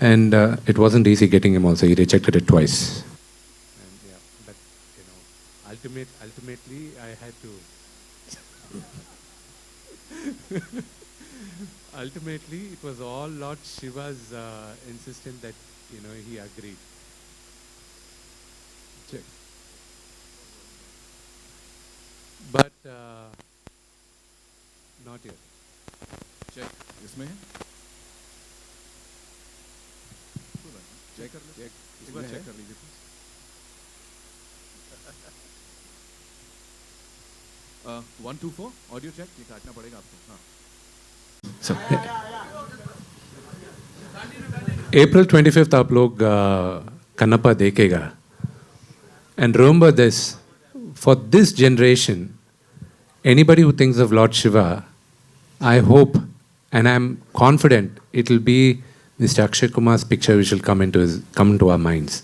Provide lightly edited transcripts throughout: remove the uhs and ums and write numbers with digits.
And it wasn't easy getting him also. He rejected it twice. And yeah, but you know, ultimately, I had to. Ultimately, it was all Lord Shiva's insistence that he agreed. Check. But not yet. Check इसमें है check कर लो इस बार check कर लीजिए please 124 audio check ये काटना पड़ेगा आपको हाँ April 25th आप लोग कन्नप्पा देखेगा. And remember this, for this generation, anybody who thinks of Lord Shiva, I hope and I'm confident it will be Mr. Akshay Kumar's picture which will come into our minds.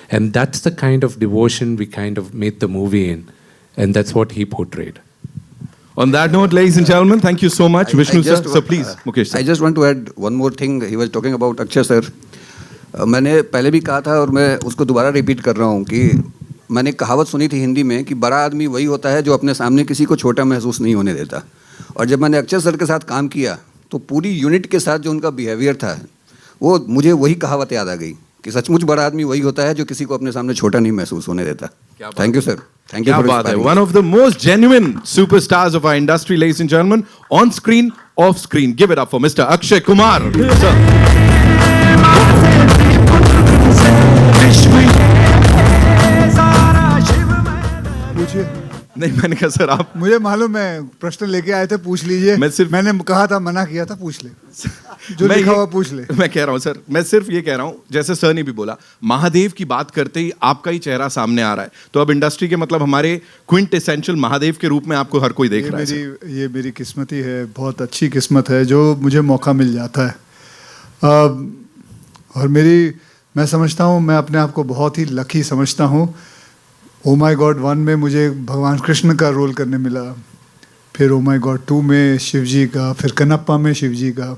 And that's the kind of devotion we kind of made the movie in. And that's what he portrayed. On that note, ladies and gentlemen, thank you so much. Vishnu sir, so please, Mukesh sir. I just want to add one more thing. He was talking about Akshay sir. मैंने पहले भी कहा था और मैं उसको दोबारा repeat कर रहा हूँ कि मैंने कहावत सुनी थी हिंदी में कि बड़ा आदमी वही होता है जो अपने सामने किसी को छोटा महसूस नहीं होने देता. और जब मैंने अक्षय सर के साथ काम किया तो पूरी यूनिट के साथ जो उनका बिहेवियर था वो मुझे वही कहावत याद आ गई कि सचमुच बड़ा आदमी वही होता है जो किसी को अपने सामने छोटा नहीं महसूस होने देता. Thank you sir. Thank you for inspiring. One of the most genuine superstars of our industry, ladies and gentlemen, on screen, off screen. Give it up for Mr. Akshay Kumar. Sir. पूछिए. नहीं मैंने कहा sir आप मुझे मालूम है प्रश्न लेके आए थे पूछ लीजिए. मैंने कहा था मना किया था पूछ ले जो लिखा हुआ पूछ ले. मैं कह रहा हूँ सर मैं सिर्फ ये कह रहा हूँ जैसे सर ने भी बोला महादेव की बात करते ही आपका ही चेहरा सामने आ रहा है तो अब इंडस्ट्री के मतलब हमारे क्विंट एसेंशियल महादेव के रूप में आपको हर कोई देख रहा है. ये मेरी किस्मत ही है. बहुत अच्छी किस्मत है जो मुझे मौका मिल जाता है. और मैं समझता हूँ मैं अपने आप को बहुत ही लकी समझता हूँ. ओ माई गॉड 1 में मुझे भगवान कृष्ण का रोल करने मिला. फिर ओ माई गॉड 2 में शिव जी का. फिर कन्नप्पा में शिव जी का.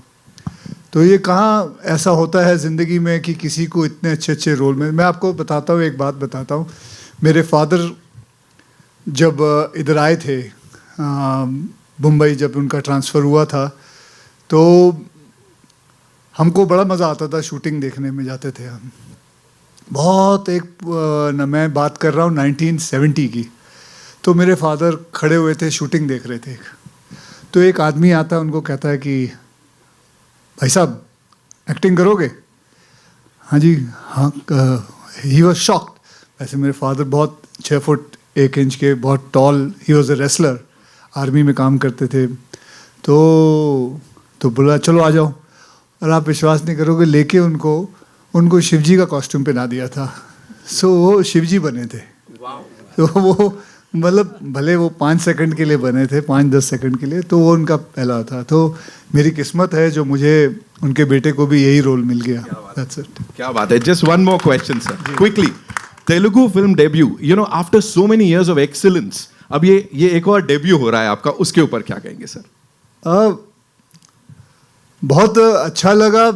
तो ये कहाँ ऐसा होता है ज़िंदगी में कि किसी को इतने अच्छे रोल में. मैं आपको बताता हूँ एक बात बताता हूँ. मेरे फादर जब इधर आए थे मुंबई जब उनका ट्रांसफ़र हुआ था तो हमको बड़ा मज़ा आता था. शूटिंग देखने में जाते थे हम. बहुत मैं बात कर रहा हूँ 1970 की. तो मेरे फादर खड़े हुए थे शूटिंग देख रहे थे. तो एक आदमी आता उनको कहता है कि भाई साहब एक्टिंग करोगे. हाँ जी हाँ. He was shocked. वैसे मेरे फादर बहुत 6 फुट 1 इंच के बहुत tall. He was a wrestler. Army में काम करते थे. तो बोला चलो आ जाओ. और आप विश्वास नहीं करोगे लेके उनको शिवजी का कॉस्ट्यूम पहना दिया था. सो वो शिवजी बने थे. तो वो मतलब भले वो 5 सेकंड के लिए बने थे 5-10 सेकंड के लिए तो वो उनका पहला था. तो मेरी किस्मत है जो मुझे उनके बेटे को भी यही रोल मिल गया. That's it. क्या बात है. Just one more question sir. Quickly. Telugu film debut after so many years of excellence अब ये एक और डेब्यू हो रहा है आपका. उसके ऊपर क्या कहेंगे सर. बहुत अच्छा लगा.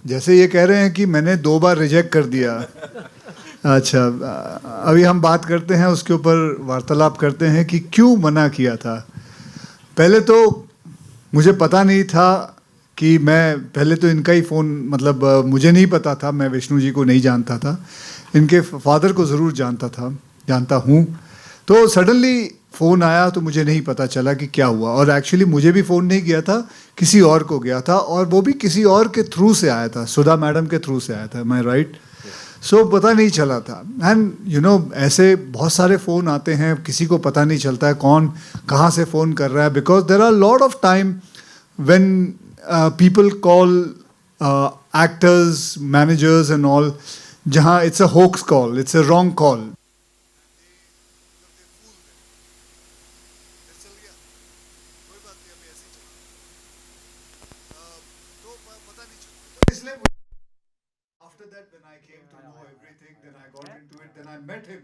जैसे ये कह रहे हैं कि मैंने 2 बार रिजेक्ट कर दिया. अच्छा अभी हम बात करते हैं उसके ऊपर वार्तालाप करते हैं कि क्यों मना किया था. पहले तो मुझे पता नहीं था कि मैं पहले तो इनका ही फ़ोन मतलब मुझे नहीं पता था. मैं विष्णु जी को नहीं जानता था. इनके फादर को ज़रूर जानता हूँ. तो सडनली फ़ोन आया तो मुझे नहीं पता चला कि क्या हुआ. और एक्चुअली मुझे भी फ़ोन नहीं किया था किसी और को गया था और वो भी किसी और के थ्रू से आया था. सुधा मैडम के थ्रू से आया था. मैं राइट. सो पता नहीं चला था. एंड ऐसे बहुत सारे फ़ोन आते हैं किसी को पता नहीं चलता है कौन कहाँ से फ़ोन कर रहा है. Because there are lot of time when people call actors managers and all जहाँ it's a hoax call. It's a wrong call. After that, when I came to know everything, then I got into it, then I met him.